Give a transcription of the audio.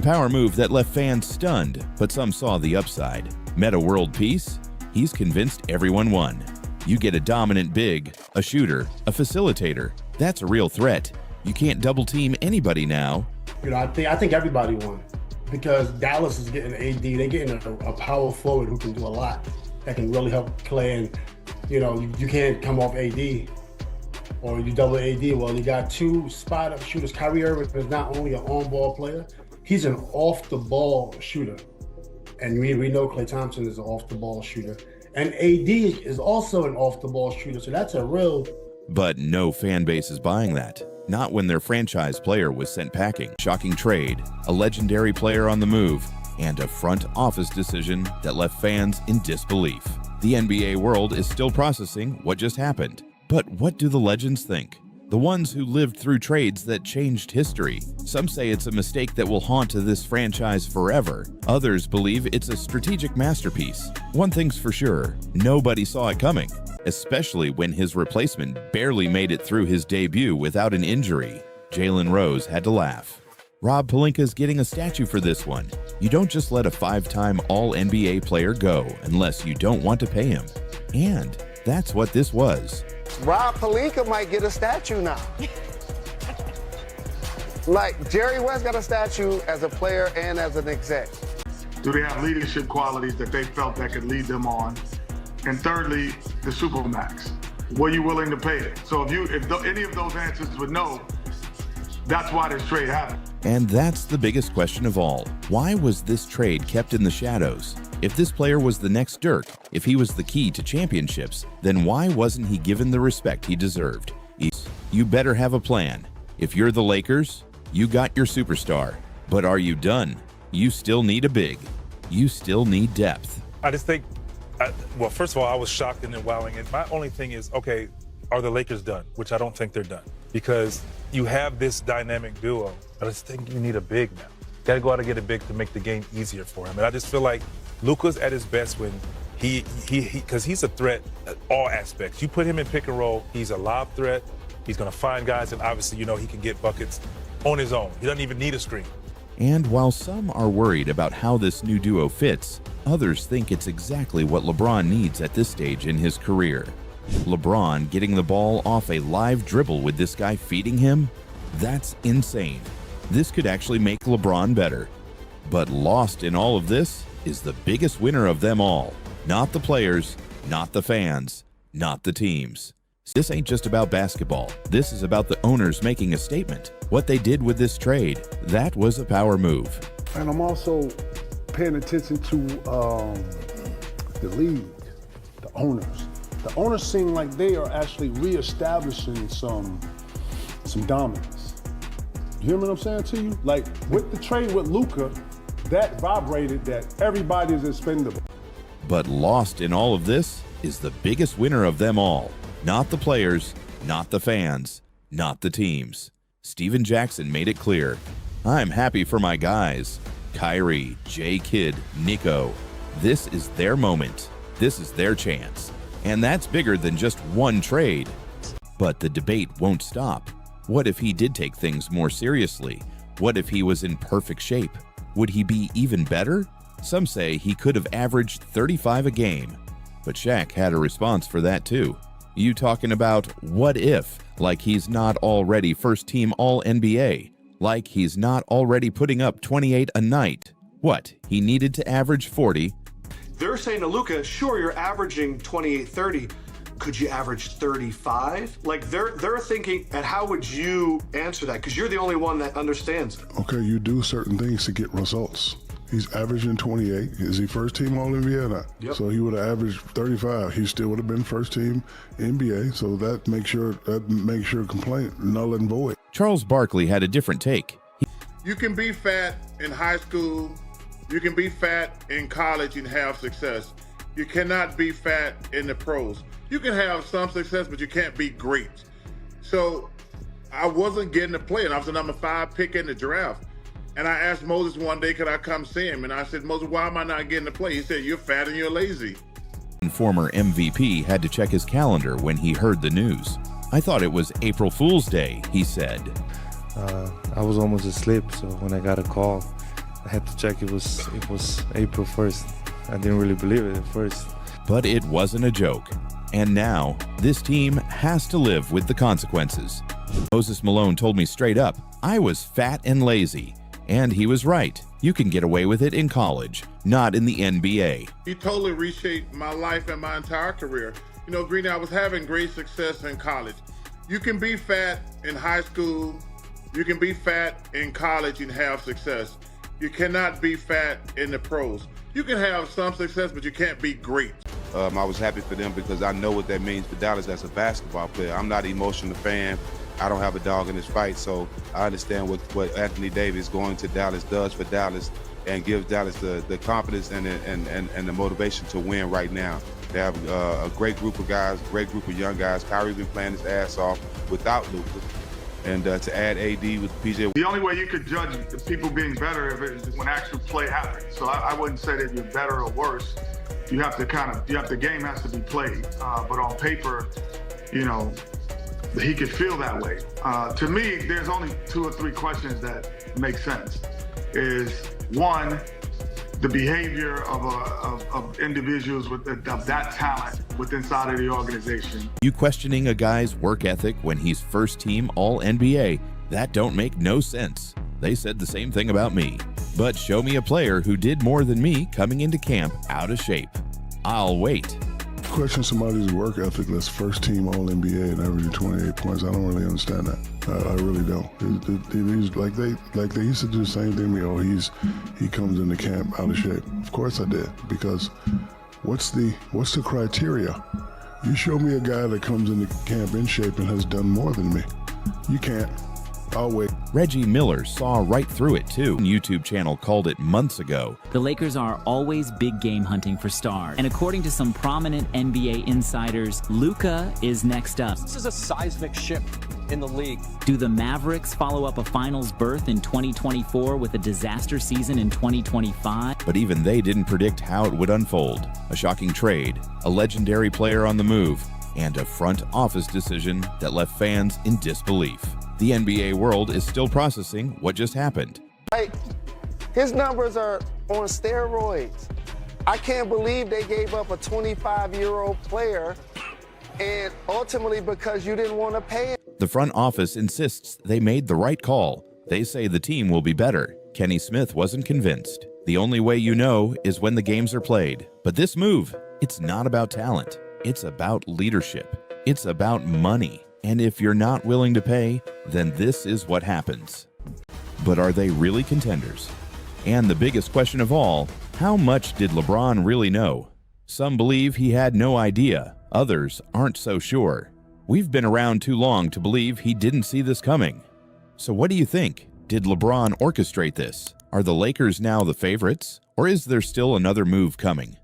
Power move that left fans stunned, but some saw the upside. Meta world peace? He's convinced everyone won. You get a dominant big, a shooter, a facilitator. That's a real threat. You can't double team anybody now. I think everybody won because Dallas is getting AD. They're getting a power forward who can do a lot, that can really help play. And you can't come off AD or you double AD. Well, you got two spot-up shooters. Kyrie Irving is not only an on-ball player, he's an off-the-ball shooter. And we know Klay Thompson is an off-the-ball shooter. And AD is also an off-the-ball shooter, so that's a real... But no fan base is buying that. Not when their franchise player was sent packing. Shocking trade, a legendary player on the move, and a front office decision that left fans in disbelief. The NBA world is still processing what just happened. But what do the legends think? The ones who lived through trades that changed history. Some say it's a mistake that will haunt this franchise forever. Others believe it's a strategic masterpiece. One thing's for sure, nobody saw it coming, especially when his replacement barely made it through his debut without an injury. Jalen Rose had to laugh. Rob Pelinka's getting a statue for this one. You don't just let a 5-time All-NBA player go unless you don't want to pay him. And that's what this was. Rob Pelinka might get a statue now. Like Jerry West got a statue as a player and as an exec. Do they have leadership qualities that they felt that could lead them on? And thirdly, the Supermax. Were you willing to pay it? So if any of those answers were no, that's why this trade happened. And that's the biggest question of all. Why was this trade kept in the shadows? If this player was the next Dirk, if he was the key to championships, then why wasn't he given the respect he deserved? You better have a plan. If you're the Lakers, you got your superstar. But are you done? You still need a big. You still need depth. I just think, well, first of all, I was shocked and then wowing. And my only thing is, okay, are the Lakers done? Which I don't think they're done. Because you have this dynamic duo. I just think you need a big now. Got to go out and get a big to make the game easier for him. And I just feel like Luka's at his best when because he's a threat at all aspects. You put him in pick and roll, he's a lob threat. He's going to find guys, and obviously, he can get buckets on his own. He doesn't even need a screen. And while some are worried about how this new duo fits, others think it's exactly what LeBron needs at this stage in his career. LeBron getting the ball off a live dribble with this guy feeding him? That's insane. This could actually make LeBron better. But lost in all of this is the biggest winner of them all. Not the players, not the fans, not the teams. This ain't just about basketball. This is about the owners making a statement. What they did with this trade, that was a power move. And I'm also paying attention to the league, the owners. The owners seem like they are actually reestablishing some dominance. You hear what I'm saying to you? Like with the trade with Luka, that vibrated that everybody is expendable. But lost in all of this is the biggest winner of them all. Not the players, not the fans, not the teams. Steven Jackson made it clear. I'm happy for my guys. Kyrie, J. Kidd, Nico. This is their moment. This is their chance. And that's bigger than just one trade. But the debate won't stop. What if he did take things more seriously? What if he was in perfect shape? Would he be even better? Some say he could have averaged 35 a game. But Shaq had a response for that too. You talking about what if, like he's not already first-team All-NBA, like he's not already putting up 28 a night. What, he needed to average 40? They're saying to Luka, sure, you're averaging 28, 30. Could you average 35? Like they're thinking, and how would you answer that? Because you're the only one that understands it. Okay, you do certain things to get results. He's averaging 28. Is he first team All-NBA or not? Yep. So he would have averaged 35. He still would have been first team NBA. So that makes your complaint null and void. Charles Barkley had a different take. You can be fat in high school. You can be fat in college and have success. You cannot be fat in the pros. You can have some success, but you can't be great. So I wasn't getting to play, and I was the number 5 pick in the draft. And I asked Moses one day, could I come see him? And I said, Moses, why am I not getting to play? He said, you're fat and you're lazy. Former MVP had to check his calendar when he heard the news. I thought it was April Fool's Day, he said. I was almost asleep, so when I got a call, I had to check. It was April 1st. I didn't really believe it at first. But it wasn't a joke. And now, this team has to live with the consequences. Moses Malone told me straight up, I was fat and lazy. And he was right. You can get away with it in college, not in the NBA. He totally reshaped my life and my entire career. You know, Greeny, I was having great success in college. You can be fat in high school. You can be fat in college and have success. You cannot be fat in the pros. You can have some success, but you can't be great. I was happy for them because I know what that means for Dallas as a basketball player. I'm not an emotional fan. I don't have a dog in this fight, so I understand what Anthony Davis going to Dallas does for Dallas and gives Dallas the confidence and the motivation to win right now. They have a great group of guys, great group of young guys. Kyrie's been playing his ass off without Luka. And to add AD with PJ. The only way you could judge the people being better is when actual play happens. So I wouldn't say that you're better or worse. The game has to be played. But on paper, you know, he could feel that way. To me, there's only 2 or 3 questions that make sense. Is one, the behavior of individuals of that talent inside of the organization. You questioning a guy's work ethic when he's first team All-NBA, that don't make no sense. They said the same thing about me. But show me a player who did more than me coming into camp out of shape. I'll wait. Question somebody's work ethic that's first team All-NBA and averaging 28 points. I don't really understand that. I really don't. He's like they used to do the same thing to me. Oh, he comes into camp out of shape. Of course I did, because what's the criteria? You show me a guy that comes into camp in shape and has done more than me. You can't. I'll wait. Reggie Miller saw right through it too. YouTube channel called it months ago. The Lakers are always big game hunting for stars. And according to some prominent NBA insiders, Luka is next up. This is a seismic shift in the league. Do the Mavericks follow up a finals berth in 2024 with a disaster season in 2025? But even they didn't predict how it would unfold. A shocking trade, a legendary player on the move, and a front office decision that left fans in disbelief. The NBA world is still processing what just happened. Hey, his numbers are on steroids. I can't believe they gave up a 25-year-old player, and ultimately because you didn't want to pay him. The front office insists they made the right call. They say the team will be better. Kenny Smith wasn't convinced. The only way you know is when the games are played. But this move, it's not about talent. It's about leadership. It's about money. And if you're not willing to pay, then this is what happens. But are they really contenders? And the biggest question of all, how much did LeBron really know? Some believe he had no idea. Others aren't so sure. We've been around too long to believe he didn't see this coming. So what do you think? Did LeBron orchestrate this? Are the Lakers now the favorites? Or is there still another move coming?